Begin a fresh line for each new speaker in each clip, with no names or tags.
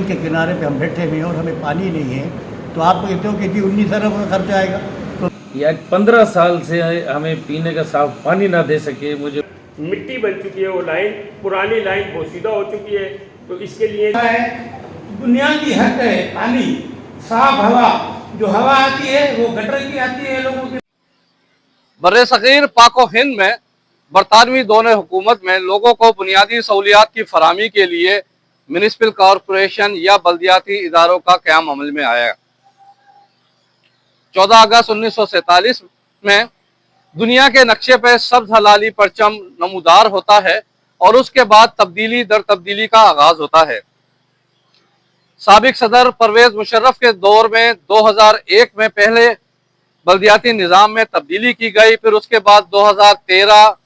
के किनारे पे हम बैठे हुए हैं और हमें पानी नहीं है, तो आप कहते हो कि जी 19 अरब का खर्च आएगा। तो
या 15 साल से हमें पीने का साफ पानी ना दे सके। मुझे
मिट्टी बन चुकी है, वो लाइन पुरानी लाइन बोसीदा हो चुकी है, तो इसके लिए
बुनियादी हक है पानी, साफ हवा। जो हवा आती है वो गटर की आती है लोगों की।
बर्र-ए-सग़ीर पाक व हिंद में बरतानवी दौर हुकूमत में लोगों को बुनियादी सहूलियात की फराहमी के लिए म्यूनिसिपल कॉरपोरेशन या बल्दियाती इदारों का क़याम अमल में आया। 14 अगस्त 1947 में दुनिया के नक्शे पर सब्ज हलाली परचम नमूदार होता है और उसके बाद तब्दीली दर तब्दीली का आगाज होता है। साबिक सदर परवेज मुशर्रफ के दौर में 2001 में पहले बल्दियाती निज़ाम में तब्दीली की गई, फिर उसके बाद 2013,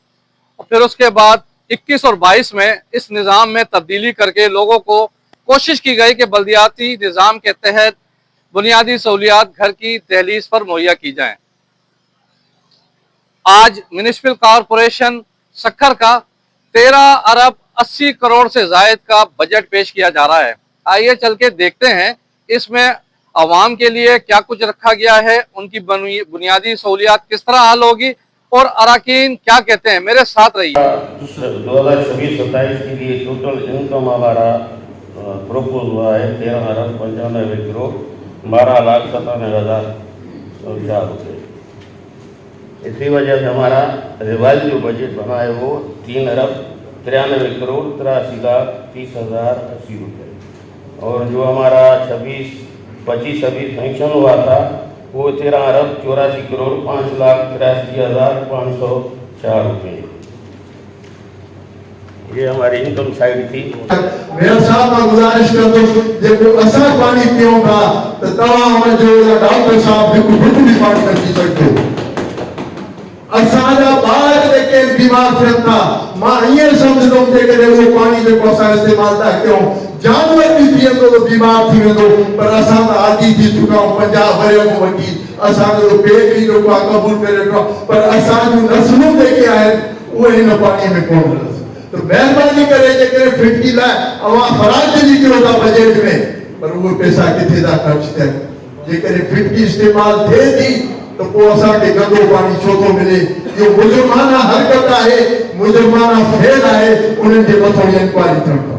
फिर उसके बाद 21 और 22 में इस निज़ाम में तब्दीली करके लोगों को कोशिश की गई कि बल्दियाती निज़ाम के तहत बुनियादी सहूलियात घर की दहलीज पर मुहैया की जाएं। आज म्यूनिसिपल कॉरपोरेशन सक्खर का 13 अरब 80 करोड़ से जायद का बजट पेश किया जा रहा है। आइए चल के देखते हैं इसमें अवाम के लिए क्या कुछ रखा गया है, उनकी बुनियादी सहूलियात किस तरह हल होगी और अराकीन क्या कहते हैं। मेरे साथ रहिए।
2026-27 के लिए टोटल इनकम हमारा प्रपोज हुआ है 13 अरब 95 करोड़ 12,97,004 रुपये। इसी वजह से हमारा रिवाइज जो बजट बना है वो 3 अरब 93 करोड़ 83,30,080 रुपये, और जो हमारा 25-26 फंक्शन हुआ था वो 13 अरब 84 करोड़ 5,83,504 रुपये। ये हमारी इनकम साइड थी।
मेरा साहब मैं गुजारिश कर दो जब असर पानी पियोगा तो तमाम जो डॉक्टर साहब भी कुछ भी पानी कर सकते हो। असाजा बाहर लेके बीमार फिरता मां ये समझ दो कि वो पानी जो कोसा इस्तेमाल था क्यों जानवर भी पिए तो बीमार थी दो, पर असा आदि थी चुका हूं 50 बरे को वकी असा जो पेट भी जो कबूल करे पर असा जो नस्लों लेके आए वो इन पानी में कौन रस। तो मेहरबानी करे जेकर 50 ला अवा फराज जी करो था बजट में, पर वो पैसा किथे दा खर्च थे जेकर 50 इस्तेमाल थे थी तो को असा के गंदो पानी छोतो मिले। ये मुजरमाना हरकत है, मुजरमाना फेल है, उन्हें जे मथो इंक्वायरी करता।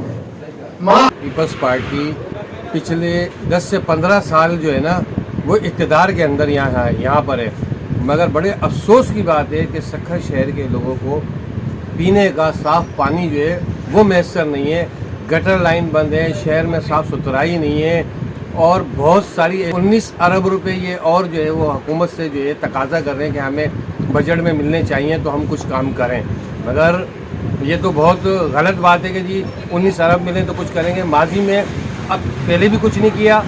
पीपल्स पार्टी पिछले 10 से 15 साल जो है ना वो इक़्तिदार के अंदर यहाँ पर है, मगर बड़े अफसोस की बात है कि सक्खर शहर के लोगों को पीने का साफ़ पानी जो है वो मैसर नहीं है। गटर लाइन बंद है, शहर में साफ़ सुथराई नहीं है, और बहुत सारी 19 अरब रुपए ये और जो है वो हुकूमत से जो है तकाजा कर रहे हैं कि हमें बजट में मिलने चाहिए तो हम कुछ काम करें, मगर ये तो बहुत गलत बात है कि जी 19 अरब मिले तो कुछ करेंगे। माजी में अब पहले भी कुछ नहीं किया,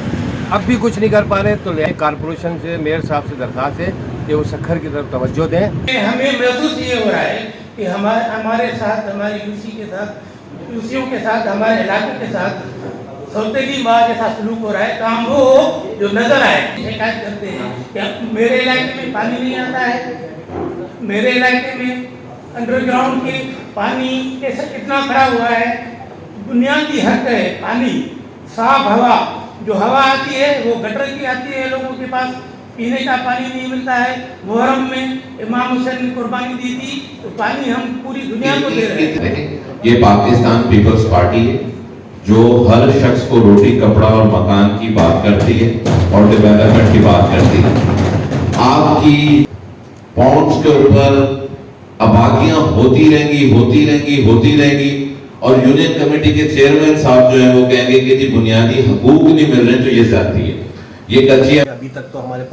अब भी कुछ नहीं कर पा रहे, तो कॉरपोरेशन से मेयर साहब से दरख्वास्त है कि वो सक्खर की तरफ तवज्जो दें।
हमें महसूस ये हो रहा है कि हमारे साथ हमारी यूसियों के साथ हमारे इलाके के साथ सौतेली माँ के साथ सलूक हो रहा है। काम वो जो नजर आए शिकायत करते हैं कि मेरे इलाके में पानी नहीं आता है, मेरे इलाके में अंडरग्राउंड के पानी इतना खड़ा हुआ है। बुनियादी हक है पानी, साफ हवा। जो हवा आती है वो गटर की आती है, लोगों के पास पीने का पानी नहीं मिलता है। मुहर्रम में इमाम हुसैन ने कुर्बानी दी थी, तो पानी हम पूरी दुनिया को दे रहे हैं।
ये पाकिस्तान पीपल्स पार्टी है जो हर शख्स को रोटी कपड़ा और मकान की बात करती है और डेवलपमेंट की बात करती है। आपकी पॉइंट्स के ऊपर अबाकियां होती रहेंगी और यूनियन कमेटी के चेयरमैन साहब जो है वो कहेंगे कि जी बुनियादी हकूक नहीं मिल रहे, तो ये जाती है, ये कच्ची है।
अभी तक तो हमारे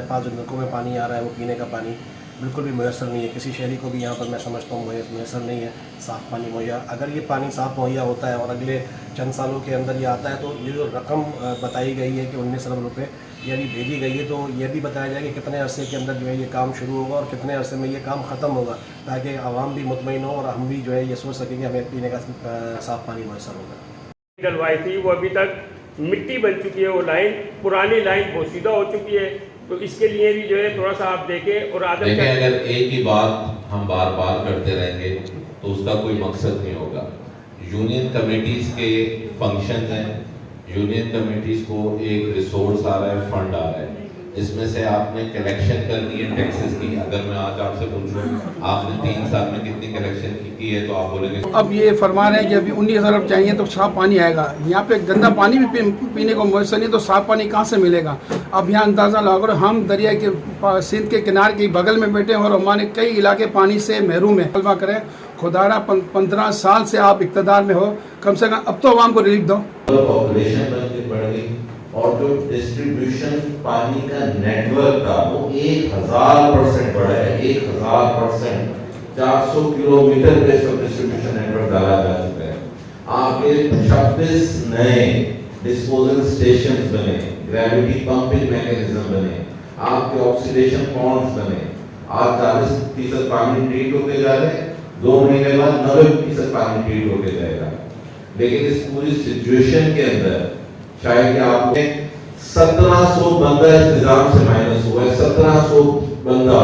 पास जो नलकों में पानी आ रहा है वो पीने का पानी बिल्कुल भी मैसर नहीं है। किसी शहरी को भी यहाँ पर मैं समझता हूँ मैसर नहीं है साफ़ पानी मुहैया। अगर ये पानी साफ़ मुहैया होता है और अगले चंद सालों के अंदर ये आता है तो ये जो रकम बताई गई है कि 19 अरब रुपये ये अभी भेजी गई है, तो ये भी बताया जाए कि कितने अरसे के अंदर जो है ये काम शुरू होगा और कितने अरसे में ये काम ख़त्म होगा, ताकि आवाम भी मुतमईन हो और हम भी जो है ये सोच सकें कि हमें पीने का साफ़ पानी मैसर होगा।
डलवाई थी वो अभी तक मिट्टी बन चुकी है, वो लाइन पुरानी लाइन बोसीदा हो चुकी है, तो इसके लिए भी जो है थोड़ा सा आप देखें। और
देखें, अगर एक ही बात हम बार बार करते रहेंगे तो उसका कोई मकसद नहीं होगा। यूनियन कमेटीज के फंक्शन हैं, यूनियन कमेटीज को एक रिसोर्स आ रहा है, फंड आ रहा है, इसमें से आपने कलेक्शन करनी है टैक्सेस की। अगर मैं आज आपसे पूछूं आपने 3 साल में कितनी कलेक्शन की है तो आप बोलेंगे।
अब ये फरमा रहे हैं कि अभी 19 अरब चाहिए तो साफ पानी आएगा। यहाँ पे गंदा पानी भी पीने को मुयसर नहीं, तो साफ पानी कहाँ से मिलेगा? अब यहाँ अंदाज़ा लगाओ, हम दरिया के सिंध के किनारे के बगल में बैठे हैं और हमारे कई इलाके पानी से महरूम है। तलबा करें खुदारा 15 साल से आप इक़्तिदार में हो, कम से कम अब तो आवाम को रिलीफ दो।
पॉपुलेशन बढ़ गई और जो डिस्ट्रीब्यूशन पानी का नेटवर्क था वो 1000% बढ़ा है, 1000%। 400 किलोमीटर पे सब डिस्ट्रीब्यूशन नेटवर्क डाला जा चुका है। आपके 26 नए डिस्पोजल स्टेशन बने, ग्रेविटी पंपिंग मैकेनिज्म बने, आपके ऑक्सीडेशन पॉन्ड्स बने। आज 40% पानी ट्रीट होते जा रहे हैं, 2 महीने बाद 90% पानी ट्रीट होते जाएगा। लेकिन इस पूरी सिचुएशन के अंदर शायद कि आपने 1700 बंदा इस निजाम से माइनस हुआ है, 1700 बंदा,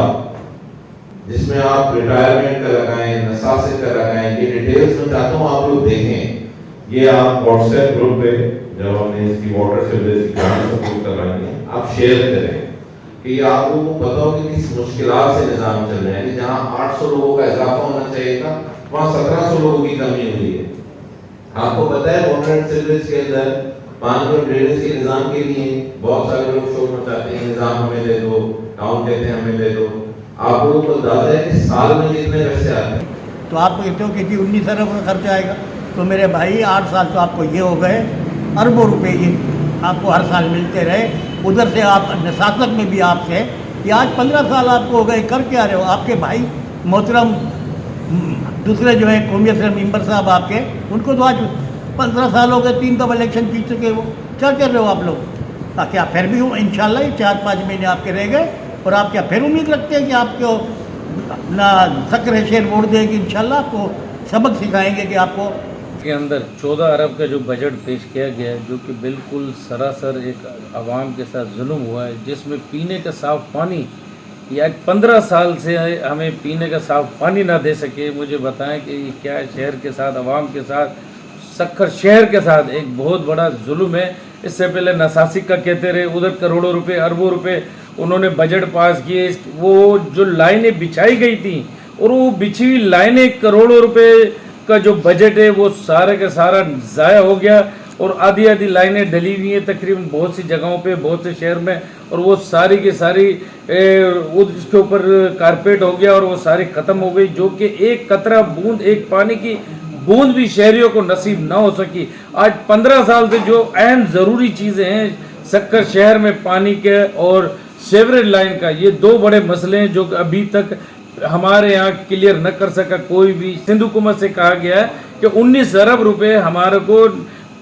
जिसमें आप रिटायरमेंट का लगाएं, नसासे का लगाएं। ये डिटेल्स मैं चाहता हूँ आप लोग देखें। ये आप व्हाट्सएप ग्रुप पे जब हमने इसकी वाटर सर्विस की जांच सपोर्ट करवाएंगे आप शेयर करें कि आप लोगों को पता हो कि किस मुश्किलात से निजाम चल रहे हैं। कि जहाँ 800 लोगों का इजाफा होना चाहिए था वहाँ 1700 लोगों की कमी हुई है। आपको पता है वाटर सर्विस के अंदर पानी और ड्रेनेज के निजाम के लिए बहुत सारे लोग शोर मचाते हैं, निजाम हमें दे दो, टाउन कहते हैं हमें दे दो। आप लोगों को अंदाजा है कि साल में कितने पैसे आते हैं?
तो आप कहते हो कि जी 19 अरब का खर्चा आएगा, तो मेरे भाई 8 साल तो आपको ये हो गए, अरबों रुपए ये आपको हर साल मिलते रहे। उधर से आप नसासत में भी आपसे ये आज 15 साल आपको हो गए, कर क्या रहे हो? आपके भाई मोहतरम दूसरे जो है कौमियत से मेंबर साहब आपके, उनको तो आज 15 साल हो गए, 3 दफा इलेक्शन जीत चुके वो। क्या कर रहे हो आप लोग? ताकि आप फिर भी हो इंशाल्लाह 4-5 महीने आपके रह गए और आप क्या फिर उम्मीद रखते हैं कि आपको ना सक्र शेर वोट देगी? इंशाल्लाह आपको सबक सिखाएंगे कि आपको
के अंदर 14 अरब का जो बजट पेश किया गया है, जो कि बिल्कुल सरासर एक आवाम के साथ जुल्म हुआ है, जिसमें पीने का साफ पानी या 15 साल से हमें पीने का साफ पानी ना दे सके। मुझे बताएं कि ये क्या शहर के साथ, आवाम के साथ, सक्खर शहर के साथ एक बहुत बड़ा जुल्म है। इससे पहले नसासिक का कहते रहे, उधर करोड़ों रुपए, अरबों रुपए उन्होंने बजट पास किए। वो जो लाइनें बिछाई गई थी और वो बिछी हुई लाइनें, करोड़ों रुपए का जो बजट है वो सारा का सारा ज़ाया हो गया और आधी आधी लाइनें डली हुई हैं तकरीबन बहुत सी जगहों पे, बहुत से शहर में, और वो सारी की सारी उसके ऊपर कारपेट हो गया और वो सारी ख़त्म हो गई, जो कि एक कतरा बूंद, एक पानी की बूंद भी शहरियों को नसीब ना हो सकी। आज 15 साल से जो अहम ज़रूरी चीज़ें हैं सक्कर शहर में, पानी के और सीवरेज लाइन का, ये 2 बड़े मसले हैं जो अभी तक हमारे यहाँ क्लियर न कर सका कोई भी। सिंध हुकूमत से कहा गया है कि 19 अरब रुपए हमारे को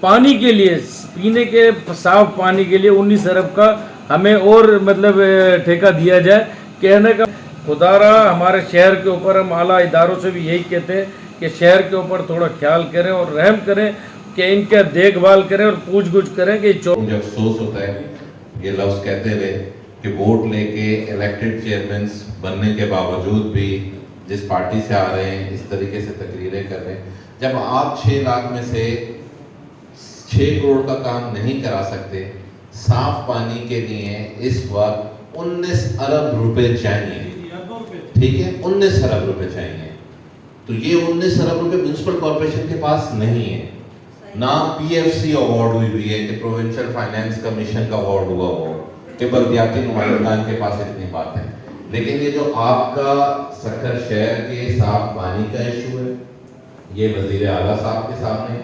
पानी के लिए, पीने के साफ पानी के लिए 19 अरब का हमें और मतलब ठेका दिया जाए। कहने का खुदारा हमारे शहर के ऊपर, हम आला इदारों से भी यही कहते हैं कि शहर के ऊपर थोड़ा ख्याल करें और रहम करें, कि इनका देखभाल करें और पूछ गुछ करें। कि
मुझे अफसोस होता है ये लफ्ज़ कहते हुए कि वोट लेके इलेक्टेड चेयरमैन बनने के बावजूद भी जिस पार्टी से आ रहे हैं इस तरीके से तकरीरें कर रहे हैं। जब आप 6 लाख में से 6 करोड़ का काम नहीं करा सकते, साफ पानी के लिए इस वक्त 19 अरब रुपए चाहिए, ठीक है, 19 अरब रुपए चाहिए। तो ये 19 अरब रुपए म्यूनिसिपल कॉर्पोरेशन के पास नहीं है, ना पीएफसी अवार्ड हुई है कि प्रोविंशियल फाइनेंस कमीशन का अवार्ड हुआ हो कि बल्दियाती नुमाइंदान के पास इतनी बात है। लेकिन ये जो आपका सक्खर शहर के साफ पानी का इशू है, ये वजीर आला साहब के सामने,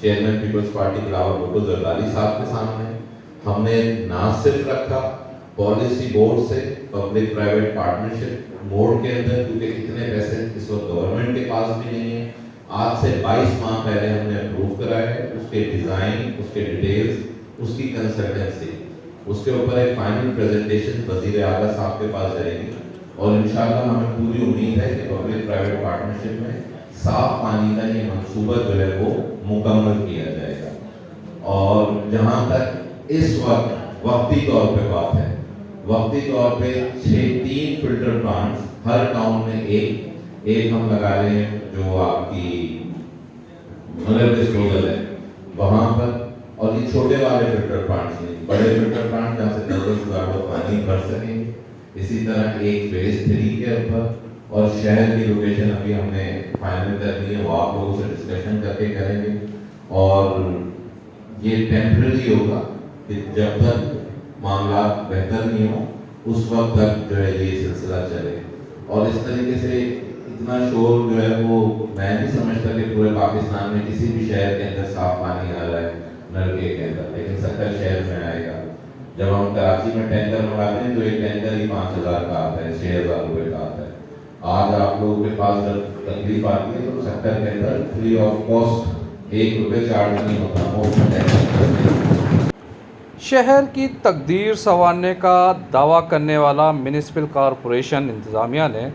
चेयरमैन पीपल्स पार्टी बिलावल भुट्टो जरदारी साहब के सामने हमने ना सिर्फ रखा पॉलिसी बोर्ड से पब्लिक प्राइवेट पार्टनरशिप मोड के अंदर, क्योंकि इतने पैसे इस वक्त गवर्नमेंट के पास भी नहीं है। आज से 22 माह पहले हमने अप्रूव कराया है, उसके डिज़ाइन, उसके डिटेल्स, उसकी कंसल्टेंसी, उसके ऊपर एक फाइनल प्रेजेंटेशन वजीर आला साहब के पास जाएगी और इंशाल्लाह हमें पूरी उम्मीद है कि पब्लिक प्राइवेट पार्टनरशिप में साफ पानी का ये मंसूबा जो है वो मुकम्मल किया जाएगा। और जहाँ तक इस वक्त वक्ती तौर पे बात है, वक्ती तौर पे 3 फिल्टर प्लांट्स हर टाउन में एक हम लगा रहे हैं जो आपकी मलर डिस्पोजल है, वहाँ पर और ये छोटे वाले फिल्टर प्लांट्स नहीं, बड़े फिल्टर प्लांट जहाँ से 10,000 पानी भर सकेंगे। इसी तरह एक फेज 3 के ऊपर और शहर की लोकेशन अभी हमने फाइनल करनी है, वो आप लोगों से डिस्कशन करके करेंगे। और ये टेम्पररी होगा कि जब तक मामला बेहतर नहीं हो उस वक्त तक जो है ये सिलसिला चले। और इस तरीके से इतना शोर जो है वो मैं नहीं समझता कि पूरे पाकिस्तान में किसी भी शहर के अंदर साफ पानी आ रहा है नलके के अंदर, लेकिन सक्कर शहर में आएगा। जब हम कराची में टैंकर मंगाते हैं तो एक टैंकर ही 5,000 का आता है, 6,000 रुपये का आता है। आज आप लोगों के पास जब तकलीफ आती है तो सक्कर के अंदर फ्री ऑफ कॉस्ट 1 रुपये चार्ज नहीं होता, मुफ्त टैंकर।
शहर की तकदीर संवारने का दावा करने वाला म्यूनिसिपल कॉरपोरेशन इंतज़ामिया ने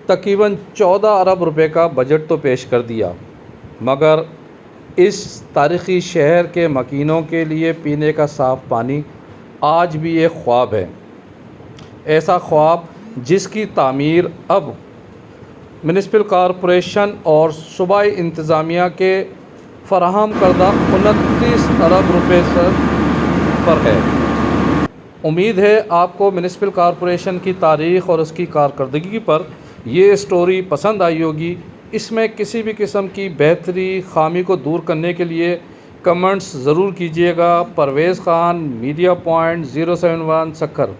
तकरीबन 14 अरब रुपए का बजट तो पेश कर दिया, मगर इस तारीख़ी शहर के मकीनों के लिए पीने का साफ़ पानी आज भी एक ख्वाब है। ऐसा ख्वाब जिसकी तामीर अब म्यूनिसिपल कॉरपोरेशन और सूबाई इंतज़ामिया के फराहम करदा 29 अरब रुपए पर है। उम्मीद है आपको म्यूनिसिपल कॉरपोरेशन की तारीख़ और उसकी कारकर्दगी पर ये स्टोरी पसंद आई होगी। इसमें किसी भी किस्म की बेहतरी खामी को दूर करने के लिए कमेंट्स ज़रूर कीजिएगा। Parvez Khan, media point 071 Sukkur.